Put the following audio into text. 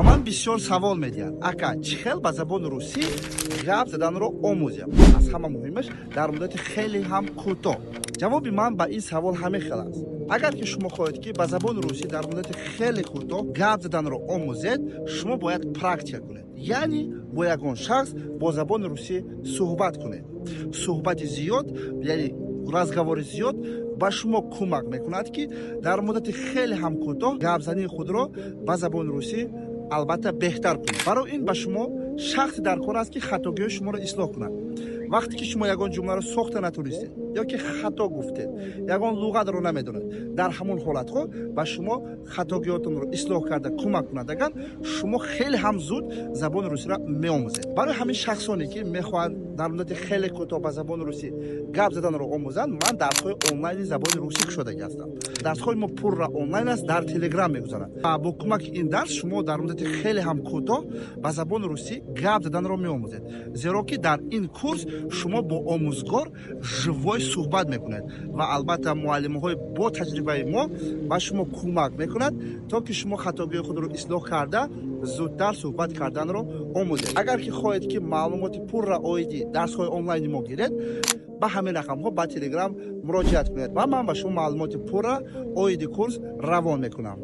ба ман бисёр савол медиҳанд: ака чӣ хел ба забони русӣ гап заданро омӯзем? аз ҳама муҳимаш дар муддати хеле ҳам кӯтоҳ. ҷавоби ман ба ин савол ҳамин хел аст. агар ки шумо хоҳед ки ба забони русӣ дар муддати хеле кӯтоҳ гап заданро омӯзед, шумо бояд практика кунед, яъне бо ягон шахс бо забони русӣ суҳбат кунед. суҳбати зиёд, яъне разговори зиёд ба шумо кӯмак мекунад ки дар муддати хеле ҳам кӯтоҳ гапзании худро ба забони русӣ албатта беҳтар кунед. барои ин ба шумо шахсе дар кор аст ки хатогиҳои шуморо ислоҳ кунад. вақте ки шумо ягон ҷумларо сохта натонистед ё ки хато гуфтед, ягон луғатро намедонед, дар ҳамон ҳолатҳо ба шумо хатогиҳотонро ислоҳ карда кӯмак кунадаган шумо хеле ҳам зуд забони русиро меомӯзед. барои ҳамин шахсоне ки мехоҳанд дар муддати хеле кӯтоҳ ба забони русӣ гап заданро омӯзанд, ман дарсҳои онлайни забони русӣ кушодагӣ ҳастам. дарсҳои мо пурра онлайн аст, дар телеграм мегузарад. бо кӯмаки ин дарс шумо дар муддати хеле ҳам кӯтоҳ ба забони русӣ гап заданро меомӯзед, зеро ки дар ин курс шумо бо омӯзгор живой суҳбат мекунед ва албатта муаллимҳои бо таҷрибаи мо ба шумо кӯмак мекунад, то ки шумо хатогиҳои худро ислоҳ карда зудтар суҳбат карданро омӯзед. агар ки хоҳед ки маълумоти пурра оиди дарсҳои онлайни мо гиред, ба ҳамин рақамҳо ба телеграм муроҷиат кунед ва ман ба шумо маълумоти пурра оиди курс равон мекунам.